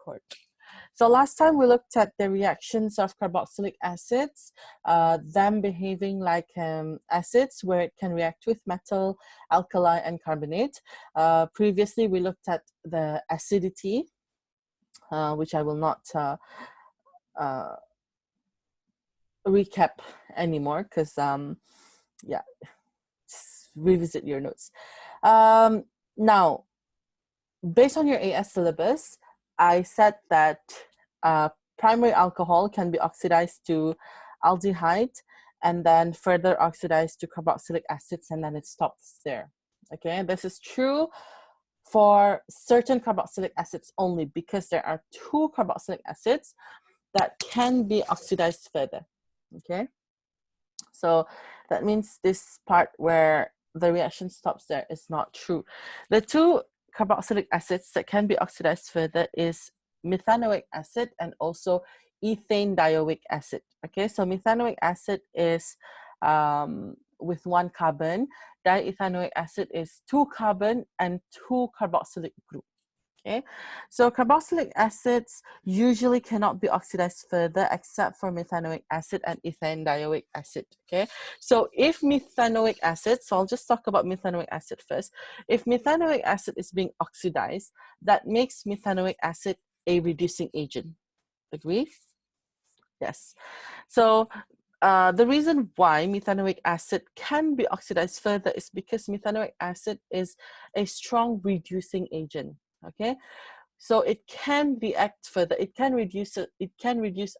record. So last time we looked at the reactions of carboxylic acids, them behaving like acids where it can react with metal, alkali, and carbonate. Previously we looked at the acidity, which I will not recap anymore because yeah, just revisit your notes. Now, based on your AS syllabus, I said that primary alcohol can be oxidized to aldehyde and then further oxidized to carboxylic acids, and then it stops there. Okay, this is true for certain carboxylic acids only because there are two carboxylic acids that can be oxidized further. Okay, so that means this part where the reaction stops there is not true. The two carboxylic acids that can be oxidized further is methanoic acid and also ethane dioic acid. Okay, so methanoic acid is with one carbon, diethanoic acid is 2 carbon and 2 carboxylic group. Okay, so carboxylic acids usually cannot be oxidized further except for methanoic acid and ethane dioic acid. Okay, so if methanoic acid, so I'll just talk about methanoic acid first. If methanoic acid is being oxidized, that makes methanoic acid a reducing agent. Agree? Yes. So the reason why methanoic acid can be oxidized further is because methanoic acid is a strong reducing agent. Okay, so it can react further. It can reduce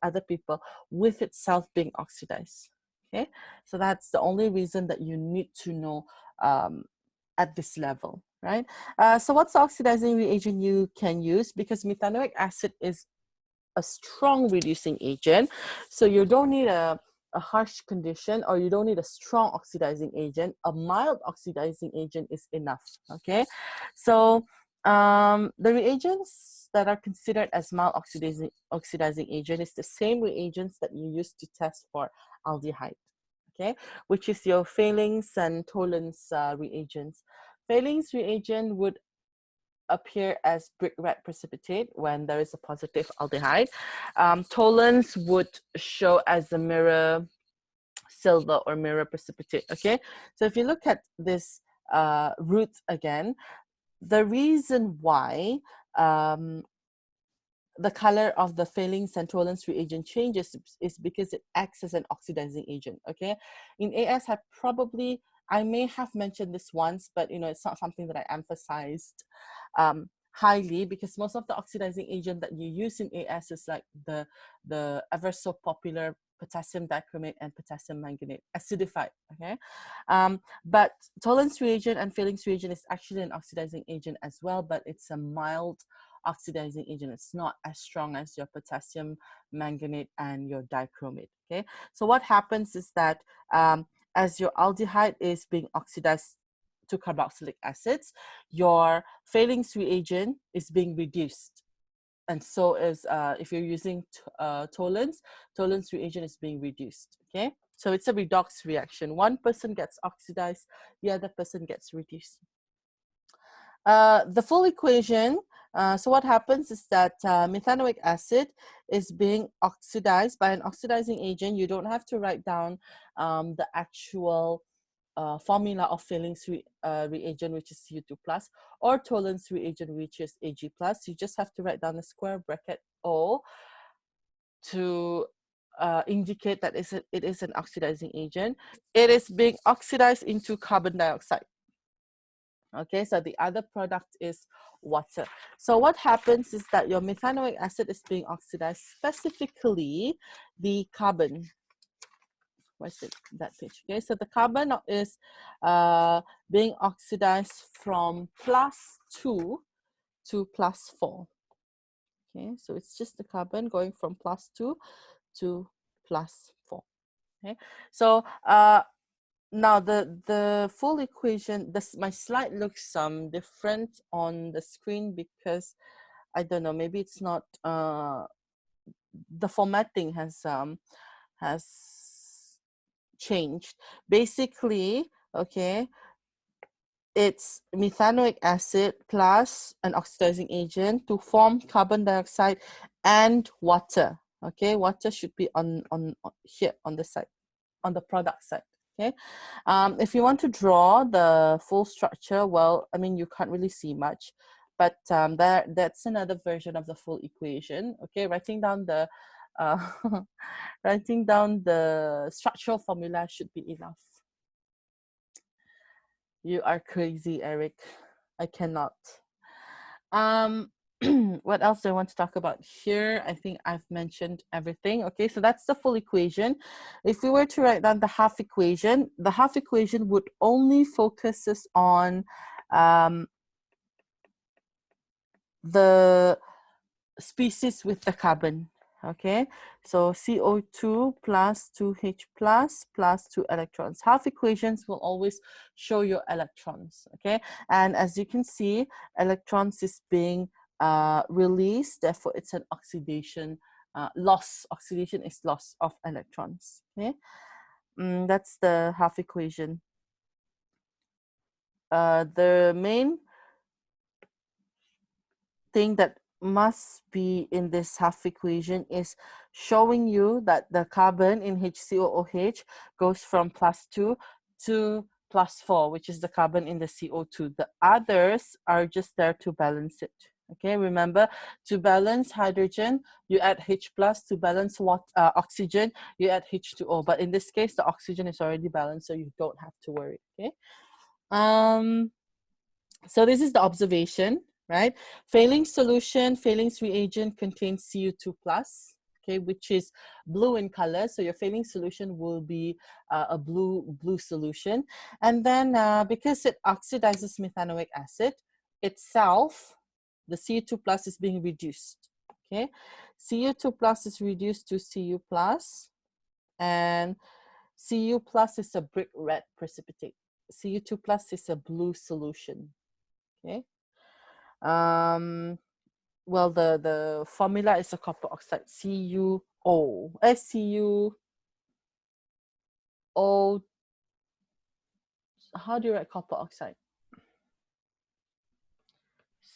other people with itself being oxidized. Okay, so that's the only reason that you need to know at this level, right? So what's the oxidizing reagent you can use? Because methanoic acid is a strong reducing agent, so you don't need a harsh condition, or you don't need a strong oxidizing agent. A mild oxidizing agent is enough. Okay, so the reagents that are considered as mild oxidizing agent is the same reagents that you use to test for aldehyde. Okay, which is your Fehling's and Tollens reagents. Fehling's reagent would appear as brick red precipitate when there is a positive aldehyde. Tollens would show as a mirror silver or mirror precipitate. Okay, so if you look at this root again, the reason why the color of the Fehling's and Tollens reagent changes is because it acts as an oxidizing agent. Okay, in AS I may have mentioned this once, but it's not something that I emphasized highly, because most of the oxidizing agent that you use in AS is like the ever so popular potassium dichromate and potassium manganate, acidified. Okay, but Tollens reagent and Fehling's reagent is actually an oxidizing agent as well, but it's a mild oxidizing agent. It's not as strong as your potassium manganate and your dichromate. Okay, so what happens is that as your aldehyde is being oxidized to carboxylic acids, your Fehling's reagent is being reduced, and so is if you're using Tollens reagent is being reduced. Okay, so it's a redox reaction. One person gets oxidized, the other person gets reduced. The full equation, so what happens is that methanoic acid is being oxidized by an oxidizing agent. You don't have to write down the actual formula of Fehling's reagent, which is U2+, or Tollens reagent, which is Ag+. You just have to write down a square bracket O to indicate that it is an oxidizing agent. It is being oxidized into carbon dioxide. Okay, so the other product is water. So what happens is that your methanoic acid is being oxidized, specifically the carbon. Where's it? That page. Okay, so the carbon is being oxidized from +2 to +4. Okay, so it's just the carbon going from +2 to +4. Okay, so now the full equation, my slide looks different on the screen because I don't know, maybe it's not the formatting has changed. Basically, okay, it's methanoic acid plus an oxidizing agent to form carbon dioxide and water. Okay, water should be on here on the side, on the product side. Okay, if you want to draw the full structure, well, I mean, you can't really see much, but that's another version of the full equation. Okay, writing down the writing down the structural formula should be enough. You are crazy, Eric. I cannot. What else do I want to talk about here? I think I've mentioned everything. Okay, so that's the full equation. If we were to write down the half equation, the half equation would only focuses on the species with the carbon. Okay, so CO2 plus 2H plus 2 electrons. Half equations will always show your electrons. Okay, and as you can see, electrons is being released, therefore it's an oxidation loss. Oxidation is loss of electrons. Okay, that's the half equation. The main thing that must be in this half equation is showing you that the carbon in HCOOH goes from +2 to +4, which is the carbon in the CO2. The others are just there to balance it. Okay, remember, to balance hydrogen, you add H plus. To balance oxygen, you add H2O. But in this case, the oxygen is already balanced, so you don't have to worry. Okay. So this is the observation, right? Failing solution, failings reagent contains Cu2 plus, okay, which is blue in color. So your failing solution will be a blue solution. And then because it oxidizes methanoic acid itself, the Cu2 plus is being reduced, okay? Cu2 plus is reduced to Cu plus, and Cu plus is a brick red precipitate. Cu2 plus is a blue solution. Okay. Well, the formula is a copper oxide, CuO. CuO. How do you write copper oxide?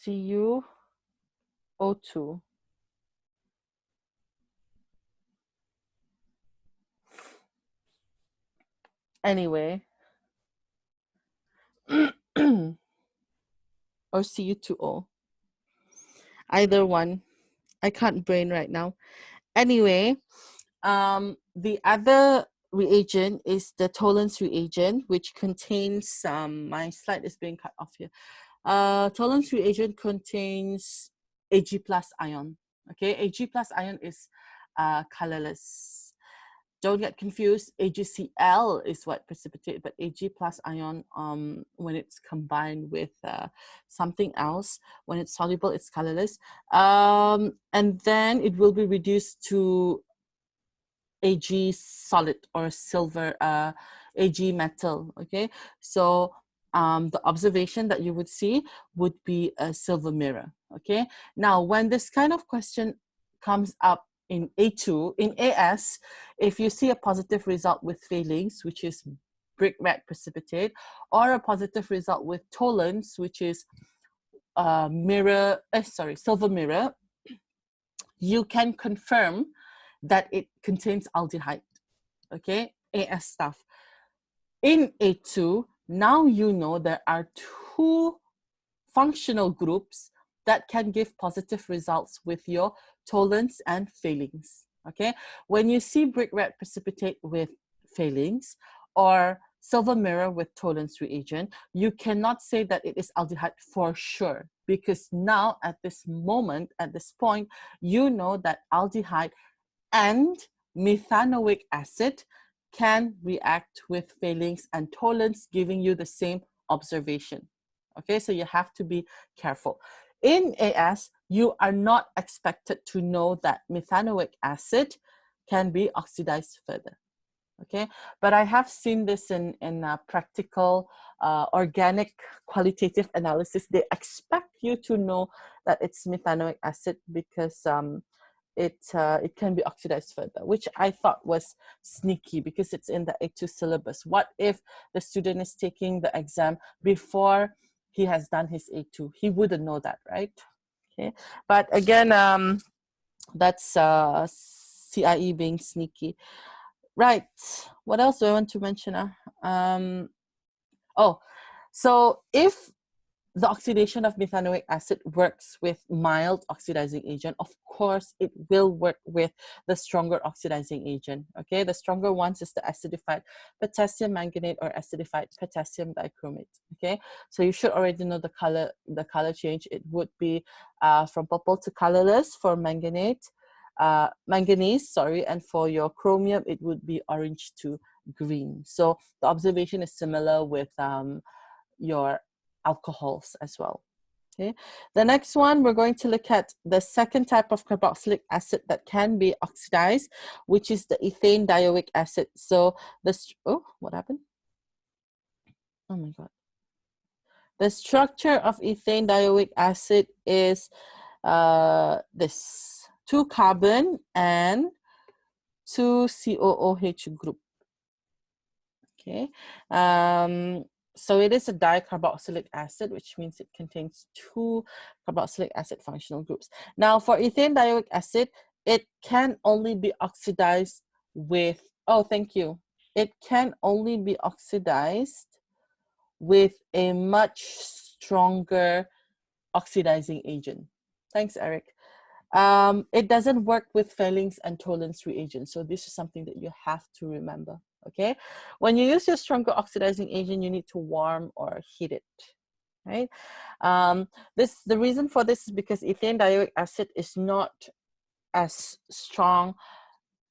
CuO2. Anyway, or Cu2O. Either one. I can't brain right now. Anyway, the other reagent is the Tollens reagent, which contains my slide is being cut off here. Tollens reagent contains Ag plus ion. Okay, Ag plus ion is colorless. Don't get confused. AgCl is white precipitate, but Ag plus ion, when it's combined with something else, when it's soluble, it's colorless. And then it will be reduced to Ag solid or silver, Ag metal. Okay, so the observation that you would see would be a silver mirror. Okay, now when this kind of question comes up in A2, in AS, if you see a positive result with failings, which is brick red precipitate, or a positive result with Tollens, which is silver mirror, you can confirm that it contains aldehyde. Okay, AS stuff. In A2, now you know there are two functional groups that can give positive results with your Tollens and failings. Okay, when you see brick red precipitate with failings or silver mirror with Tollens reagent, you cannot say that it is aldehyde for sure, because now at this moment, at this point, you know that aldehyde and methanoic acid can react with failings and Tollens, giving you the same observation. Okay, so you have to be careful. In AS, you are not expected to know that methanoic acid can be oxidized further. Okay, but I have seen this in practical organic qualitative analysis. They expect you to know that it's methanoic acid because it can be oxidized further, which I thought was sneaky because it's in the A2 syllabus. What if the student is taking the exam before he has done his A2? He wouldn't know that, right? Okay, but again, that's CIE being sneaky. Right, what else do I want to mention? Oh, so if the oxidation of methanoic acid works with mild oxidizing agent, of course it will work with the stronger oxidizing agent. Okay, the stronger ones is the acidified potassium manganate or acidified potassium dichromate. Okay, so you should already know the color change. It would be from purple to colorless for manganese, and for your chromium it would be orange to green. So the observation is similar with your alcohols as well. Okay, the next one, we're going to look at the second type of carboxylic acid that can be oxidized, which is the ethane dioic acid. So this, oh, what happened? Oh my God. The structure of ethane dioic acid is this 2 carbon and 2 COOH group. Okay, so it is a dicarboxylic acid, which means it contains 2 carboxylic acid functional groups. Now for ethane dioic acid, it can only be oxidized with, oh, thank you. It can only be oxidized with a much stronger oxidizing agent. Thanks, Eric. It doesn't work with Fellings and Tollens reagents. So this is something that you have to remember. Okay, when you use your stronger oxidizing agent, you need to warm or heat it, right? The reason for this is because ethane dioic acid is not as strong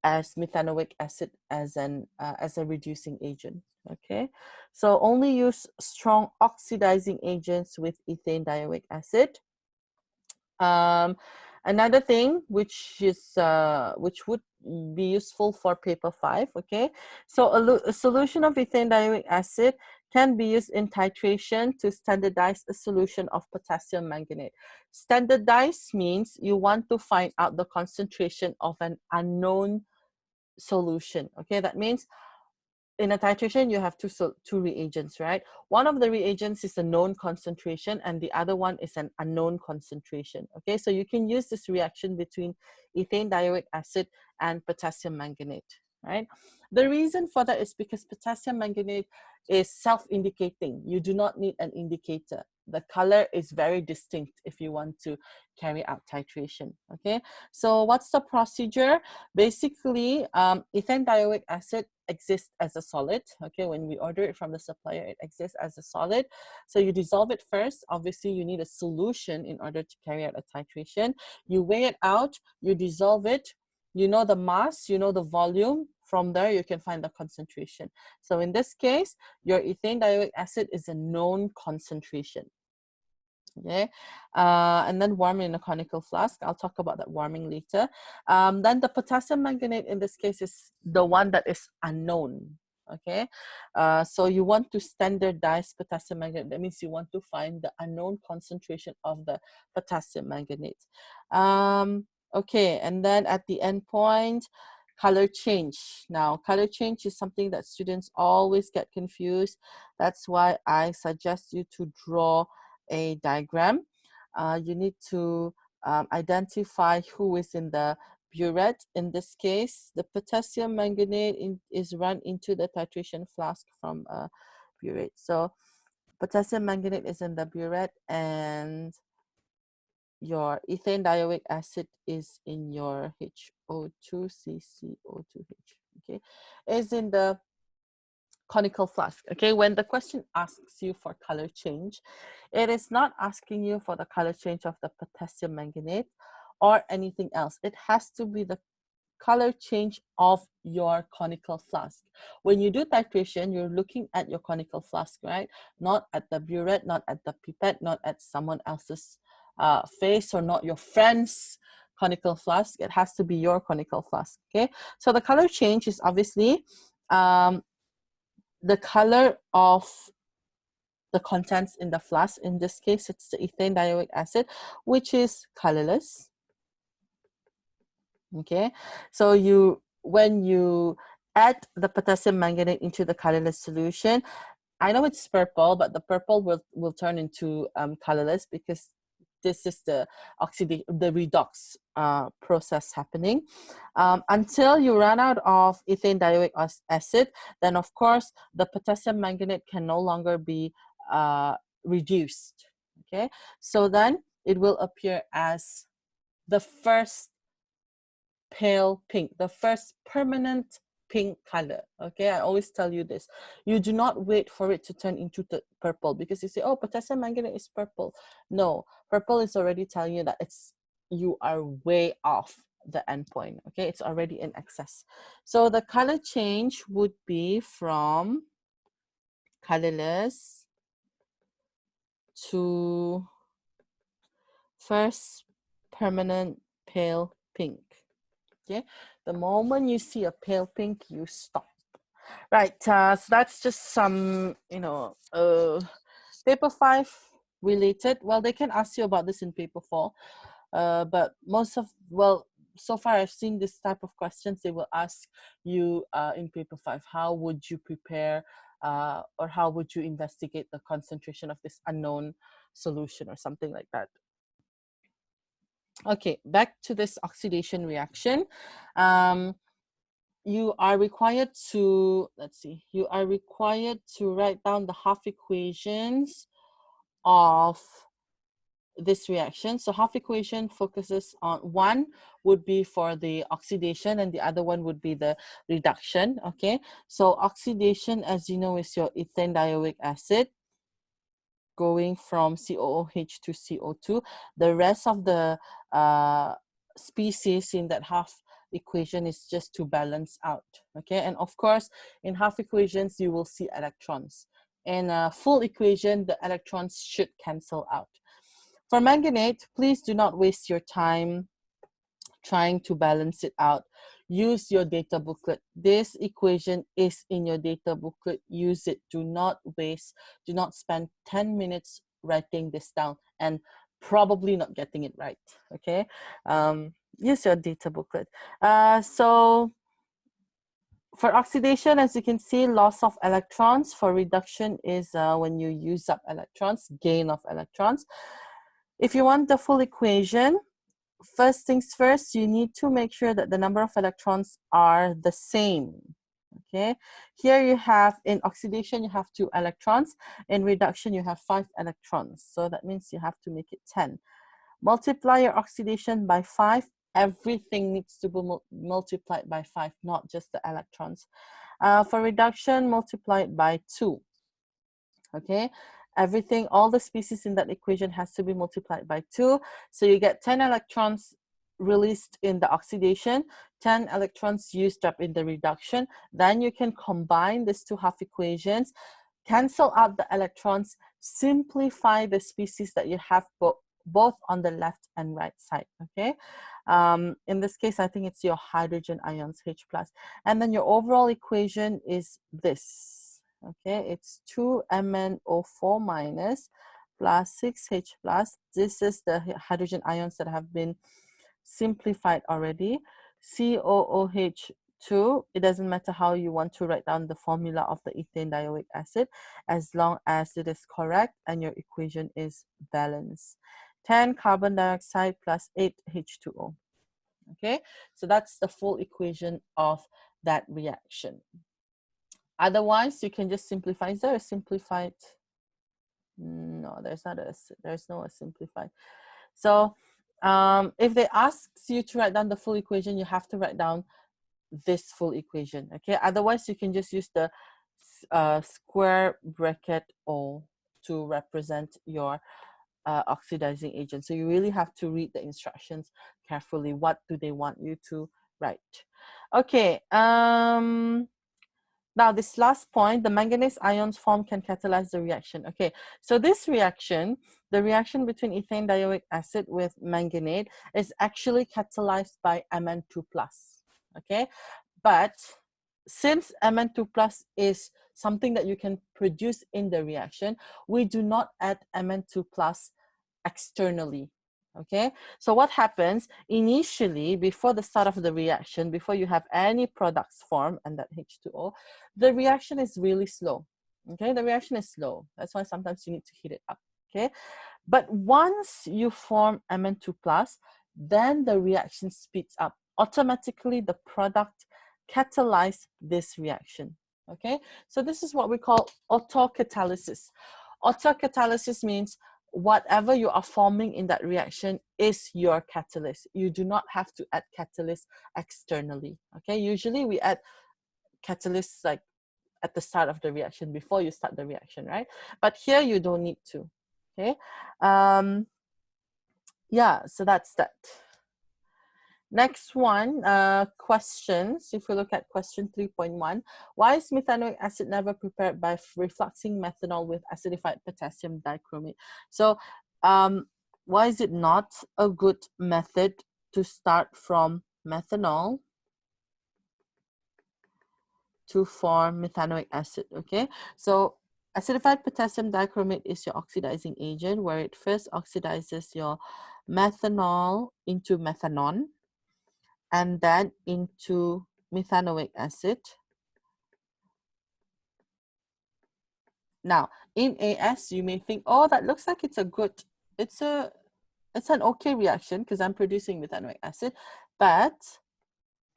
as methanoic acid as a reducing agent. Okay, so only use strong oxidizing agents with ethane dioic acid. Another thing which would be useful for paper 5, okay, so a solution of ethane dioic acid can be used in titration to standardize a solution of potassium manganate. Standardize means you want to find out the concentration of an unknown solution. Okay, that means in a titration, you have two reagents, right? One of the reagents is a known concentration and the other one is an unknown concentration. Okay, so you can use this reaction between ethane dioic acid and potassium manganate, right? The reason for that is because potassium manganate is self-indicating. You do not need an indicator. The color is very distinct if you want to carry out titration. Okay, so what's the procedure? Basically, ethane dioic acid exists as a solid. Okay, when we order it from the supplier, it exists as a solid. So you dissolve it first. Obviously, you need a solution in order to carry out a titration. You weigh it out, you dissolve it, you know the mass, you know the volume. From there, you can find the concentration. So in this case, your ethane dioic acid is a known concentration. Okay, and then warm in a conical flask. I'll talk about that warming later. Then the potassium manganate in this case is the one that is unknown. Okay, so you want to standardize potassium manganate. That means you want to find the unknown concentration of the potassium manganate. Okay, and then at the end point, color change. Now, color change is something that students always get confused. That's why I suggest you to draw a diagram. You need to identify who is in the burette. In this case, the potassium manganate is run into the titration flask from a burette. So potassium manganate is in the burette and your ethane dioic acid is in your HO2CCO2H, okay, is in the conical flask. Okay, when the question asks you for color change, it is not asking you for the color change of the potassium manganate or anything else. It has to be the color change of your conical flask. When you do titration, you're looking at your conical flask, right? Not at the burette, not at the pipette, not at someone else's face, or not your friend's conical flask. It has to be your conical flask. Okay, so the color change is obviously the color of the contents in the flask. In this case, it's the ethane dioic acid, which is colorless. Okay, so when you add the potassium manganate into the colorless solution, I know it's purple, but the purple will turn into colorless because this is the redox process happening. Until you run out of ethane dioic acid, then of course the potassium manganate can no longer be reduced. Okay, so then it will appear as the first pale pink, the first permanent pink color. Okay, I always tell you this. You do not wait for it to turn into the purple, because you say, oh, potassium manganate is purple. No, purple is already telling you that you are way off the endpoint. Okay, it's already in excess. So the color change would be from colorless to first permanent pale pink. Okay, the moment you see a pale pink, you stop. Right, so that's just some, paper 5 related. Well, they can ask you about this in paper 4, but so far I've seen this type of questions. They will ask you in paper 5, how would you prepare or how would you investigate the concentration of this unknown solution or something like that. Okay, back to this oxidation reaction. You are required to, you are required to write down the half equations of this reaction. So half equation focuses on, one would be for the oxidation and the other one would be the reduction. Okay, so oxidation, as you know, is your ethane dioic acid going from COOH to CO2. The rest of the species in that half equation is just to balance out. Okay, and of course in half equations you will see electrons. In a full equation, the electrons should cancel out. For manganate, please do not waste your time trying to balance it out. Use your data booklet. This equation is in your data booklet. Use it. Do not waste, do not spend 10 minutes writing this down and probably not getting it right. Okay, use your data booklet. So for oxidation, as you can see, loss of electrons. For reduction is when you use up electrons, gain of electrons. If you want the full equation, first things first, you need to make sure that the number of electrons are the same. Okay, here you have, in oxidation you have 2 electrons, in reduction you have 5 electrons, so that means you have to make it 10. Multiply your oxidation by 5. Everything needs to be multiplied by 5, not just the electrons. For reduction, multiply it by 2. Okay, everything, all the species in that equation has to be multiplied by 2. So you get 10 electrons released in the oxidation, 10 electrons used up in the reduction. Then you can combine these two half equations, cancel out the electrons, simplify the species that you have both on the left and right side. Okay, in this case I think it's your hydrogen ions, H+, and then your overall equation is this. Okay, it's 2MnO4 minus plus 6H plus. This is the hydrogen ions that have been simplified already. COOH2, it doesn't matter how you want to write down the formula of the ethane dioic acid, as long as it is correct and your equation is balanced. 10 carbon dioxide plus 8 H2O. Okay, so that's the full equation of that reaction. Otherwise, you can just simplify. Is there a simplified? No, there's no a simplified. So if they ask you to write down the full equation, you have to write down this full equation. Okay, otherwise you can just use the square bracket O to represent your oxidizing agent. So you really have to read the instructions carefully. What do they want you to write? Okay, now this last point, the manganese ions formed can catalyze the reaction. Okay, so this reaction, the reaction between ethane dioic acid with manganate, is actually catalyzed by Mn2+. Okay, but since Mn2+ is something that you can produce in the reaction, we do not add Mn2+ externally. Okay, so what happens initially before the start of the reaction, before you have any products form and that H2O, the reaction is really slow. Okay, the reaction is slow. That's why sometimes you need to heat it up. Okay, but once you form Mn2 plus, then the reaction speeds up. Automatically, the product catalyzes this reaction. Okay, so this is what we call autocatalysis. Autocatalysis means whatever you are forming in that reaction is your catalyst. You do not have to add catalyst externally. Okay, usually we add catalysts like at the start of the reaction before you start the reaction, right? But here you don't need to. Okay, yeah, so that's that. Next one, questions. If we look at question 3.1, why is methanoic acid never prepared by refluxing methanol with acidified potassium dichromate? So why is it not a good method to start from methanol to form methanoic acid? Okay, so acidified potassium dichromate is your oxidizing agent, where it first oxidizes your methanol into methanol and then into methanoic acid. Now, in AS, you may think, oh, that looks like it's an okay reaction because I'm producing methanoic acid, but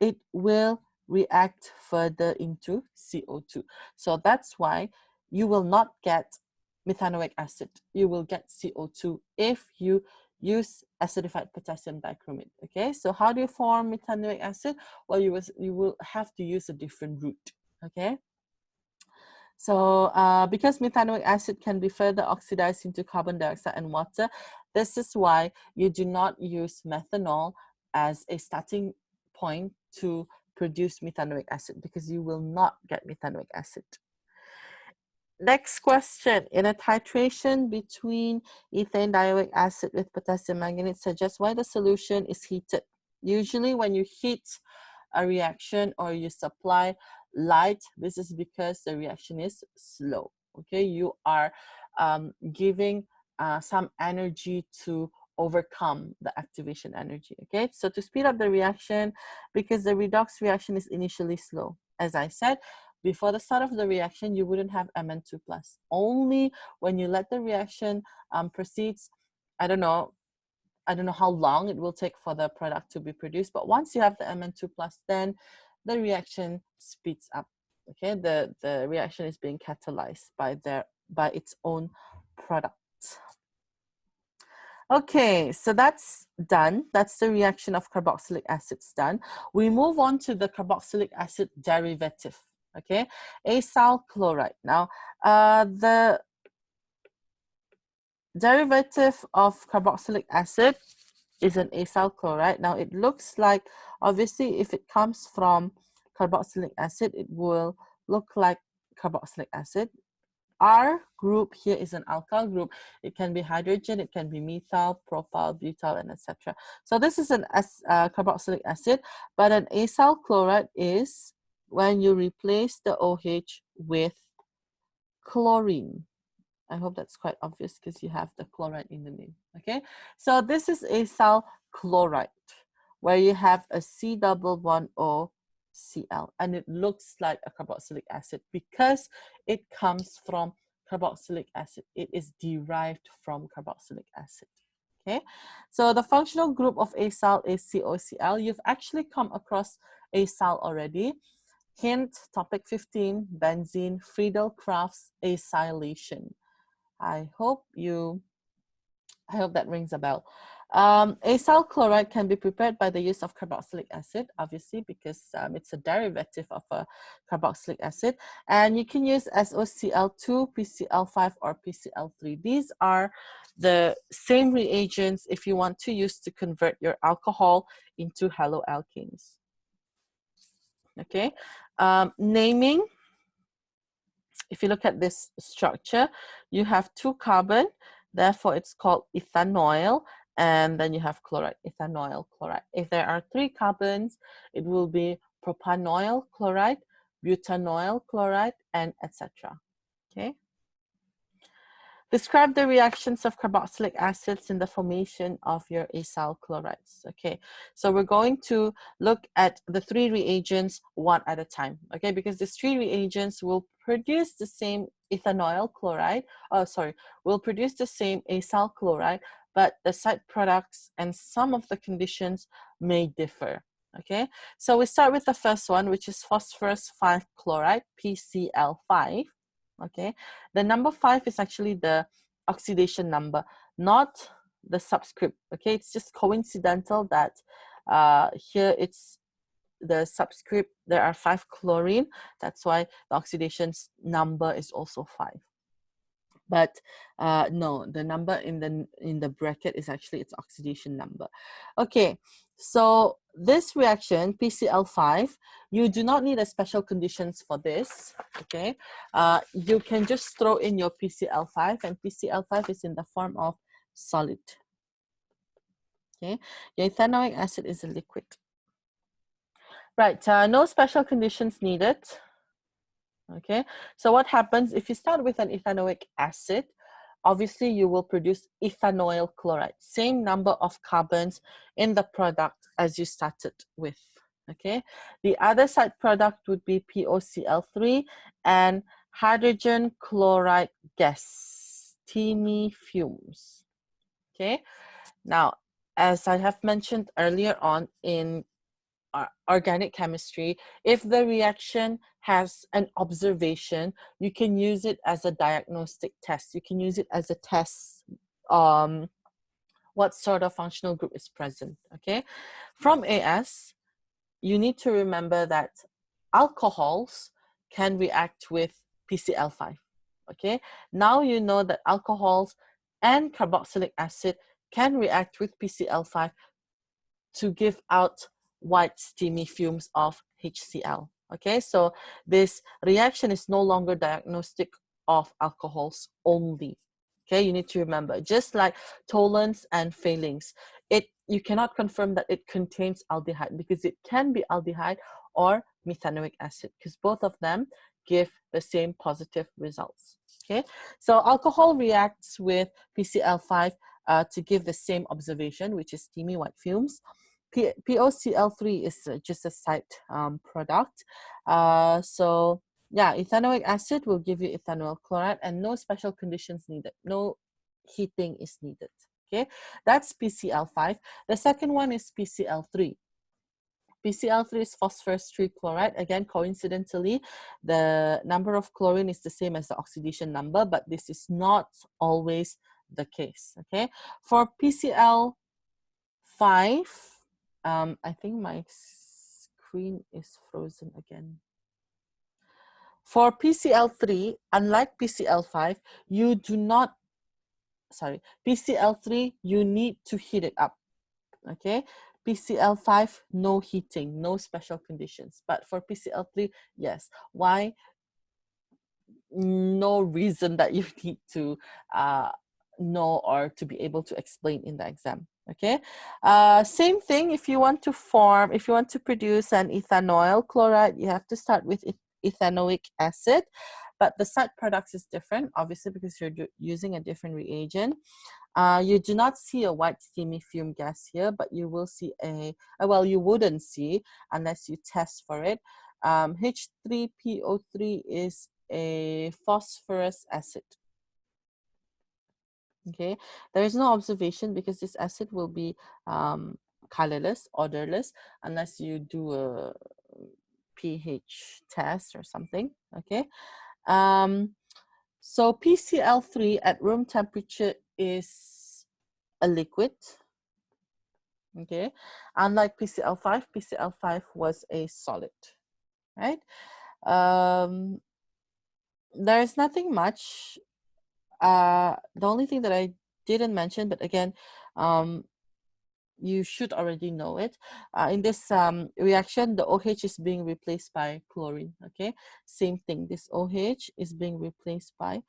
it will react further into CO2. So that's why you will not get methanoic acid. You will get CO2 if you use acidified potassium dichromate. Okay, so how do you form methanoic acid? Well, you will have to use a different route. Okay, so because methanoic acid can be further oxidized into carbon dioxide and water, this is why you do not use methanol as a starting point to produce methanoic acid, because you will not get methanoic acid. Next question, in a titration between ethane dioic acid with potassium manganate suggests why the solution is heated. Usually when you heat a reaction or you supply light, this is because the reaction is slow. Okay, you are giving some energy to overcome the activation energy. Okay, so to speed up the reaction, because the redox reaction is initially slow, as I said, before the start of the reaction, you wouldn't have Mn2 plus. Only when you let the reaction proceeds, I don't know how long it will take for the product to be produced, but once you have the Mn2 plus, then the reaction speeds up. Okay, the reaction is being catalyzed by its own product. Okay, so that's done. That's the reaction of carboxylic acids done. We move on to the carboxylic acid derivative. Okay, acyl chloride. Now, the derivative of carboxylic acid is an acyl chloride. Now, it looks like, obviously, if it comes from carboxylic acid, it will look like carboxylic acid. Our group here is an alkyl group. It can be hydrogen, it can be methyl, propyl, butyl, and etc. So this is an carboxylic acid, but an acyl chloride is when you replace the OH with chlorine. I hope that's quite obvious because you have the chloride in the name. Okay, so this is acyl chloride, where you have a C double bond O Cl, and it looks like a carboxylic acid because it comes from carboxylic acid. It is derived from carboxylic acid. Okay, so the functional group of acyl is COCl. You've actually come across acyl already. Hint, topic 15, benzene, Friedel-Crafts acylation. I hope that rings a bell. Acyl chloride can be prepared by the use of carboxylic acid, obviously, because it's a derivative of a carboxylic acid. And you can use SOCl2, PCl5, or PCl3. These are the same reagents if you want to use to convert your alcohol into haloalkanes. Okay, naming. If you look at this structure, you have 2 carbon, therefore it's called ethanoyl, and then you have chloride, ethanoyl chloride. If there are 3 carbons, it will be propanoyl chloride, butanoyl chloride, and etc. Okay. Describe the reactions of carboxylic acids in the formation of your acyl chlorides. Okay, so we're going to look at the three reagents one at a time. Okay, because these three reagents will produce the same ethanoyl chloride. Will produce the same acyl chloride, but the side products and some of the conditions may differ. Okay, so we start with the first one, which is phosphorus 5 chloride, PCl5. Okay, the number 5 is actually the oxidation number, not the subscript. Okay, it's just coincidental that here it's the subscript, there are 5 chlorine. That's why the oxidation number is also 5. But no, the number in the bracket is actually its oxidation number. Okay, so this reaction, PCl5, you do not need a special conditions for this. Okay, you can just throw in your PCl5, and PCl5 is in the form of solid. Okay, your ethanoic acid is a liquid. Right, no special conditions needed. Okay, so what happens if you start with an ethanoic acid? Obviously, you will produce ethanoyl chloride, same number of carbons in the product as you started with. Okay, the other side product would be POCl3 and hydrogen chloride gas, steamy fumes. Okay, now as I have mentioned earlier on in organic chemistry, if the reaction has an observation, you can use it as a diagnostic test. You can use it as a test what sort of functional group is present. Okay, from AS, you need to remember that alcohols can react with PCl5. Okay, now you know that alcohols and carboxylic acid can react with PCl5 to give out white steamy fumes of HCl. Okay, so this reaction is no longer diagnostic of alcohols only. Okay, you need to remember, just like Tollens and phthalings, you cannot confirm that it contains aldehyde because it can be aldehyde or methanoic acid because both of them give the same positive results. Okay, so alcohol reacts with PCl5 to give the same observation, which is steamy white fumes. POCl3 is just a side product. So yeah, ethanoic acid will give you ethanoyl chloride and no special conditions needed. No heating is needed. Okay, that's PCl5. The second one is PCl3. PCl3 is phosphorus 3 chloride. Again, coincidentally, the number of chlorine is the same as the oxidation number, but this is not always the case. Okay, for PCl5, I think my screen is frozen again. For PCl3, unlike PCl5, you do not, PCl3, you need to heat it up. Okay, PCl5, no heating, no special conditions. But for PCl3, yes. Why? No reason that you need to know or to be able to explain in the exam. Okay, same thing. If you want to produce an ethanoyl chloride, you have to start with ethanoic acid, but the side products is different, obviously, because you're using a different reagent. You do not see a white steamy fume gas here, but you will see you wouldn't see unless you test for it. H3PO3 is a phosphorus acid. Okay, there is no observation because this acid will be colorless, odorless, unless you do a pH test or something. Okay, so PCl3 at room temperature is a liquid. Okay, unlike PCl5, PCl5 was a solid, right? There is nothing much. The only thing that I didn't mention, but again, you should already know it. In this reaction, the OH is being replaced by chlorine. Okay, same thing. This OH is being replaced by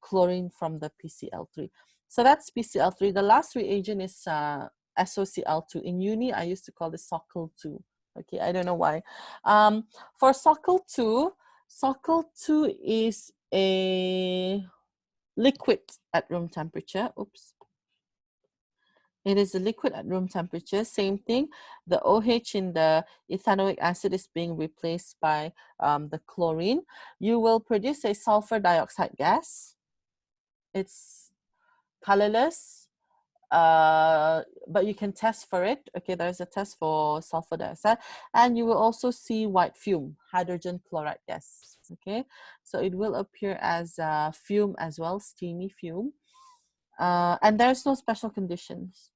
chlorine from the PCl3. So that's PCl3. The last reagent is SOCl2. In uni, I used to call this SOCl2. Okay, I don't know why. For SOCl2 is a liquid at room temperature. Oops. It is a liquid at room temperature. Same thing. The OH in the ethanoic acid is being replaced by the chlorine. You will produce a sulfur dioxide gas. It's colorless, but you can test for it. Okay, there's a test for sulfur dioxide, and you will also see white fume, hydrogen chloride gas. Okay, so it will appear as fume as well, steamy fume, and there's no special conditions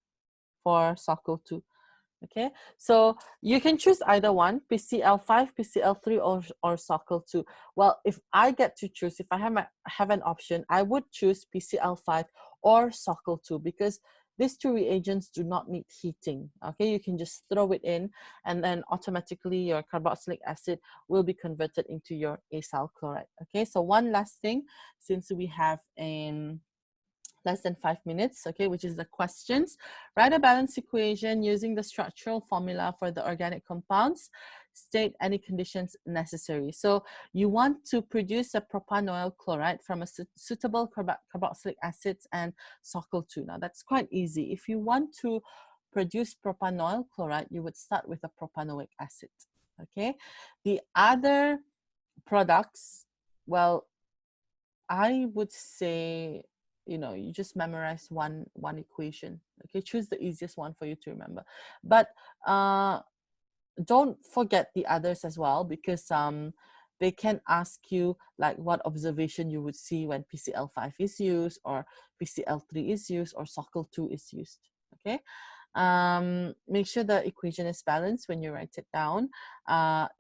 for Sockle 2. Okay, so you can choose either one, PCl5, PCl3, or Sockle 2. Well, if I get to choose, if I have an option, I would choose PCl5 or Sockle 2 because these two reagents do not need heating. Okay, you can just throw it in and then automatically your carboxylic acid will be converted into your acyl chloride. Okay, so one last thing, since we have less than 5 minutes, okay, which is the questions. Write a balance equation using the structural formula for the organic compounds. State any conditions necessary. So you want to produce a propanoyl chloride from a suitable carboxylic acids and Sockle 2. Now that's quite easy. If you want to produce propanoyl chloride, you would start with a propanoic acid, okay? The other products, well, I would say, you know, you just memorize one equation. Okay, choose the easiest one for you to remember. But don't forget the others as well, because they can ask you like what observation you would see when PCl5 is used, or PCl3 is used, or Sockle 2 is used. Okay. Make sure the equation is balanced when you write it down.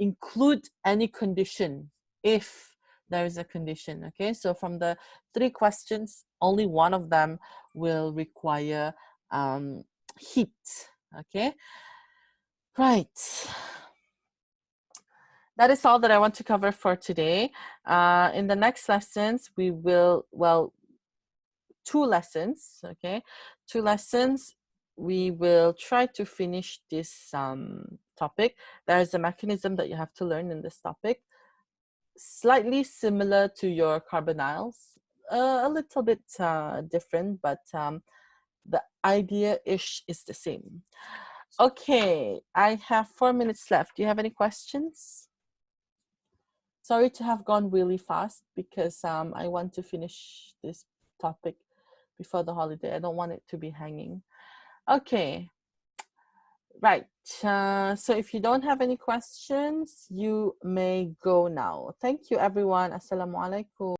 Include any condition if there is a condition. Okay, so from the 3 questions, only one of them will require heat. Okay, right. That is all that I want to cover for today. In the next lessons, we will, well, 2 lessons, okay? 2 lessons, we will try to finish this topic. There is a mechanism that you have to learn in this topic. Slightly similar to your carbonyls, a little bit different, but the idea-ish is the same. Okay, I have 4 minutes left. Do you have any questions? Sorry to have gone really fast because I want to finish this topic before the holiday. I don't want it to be hanging. Okay, right. So if you don't have any questions, you may go now. Thank you, everyone. Assalamu alaikum.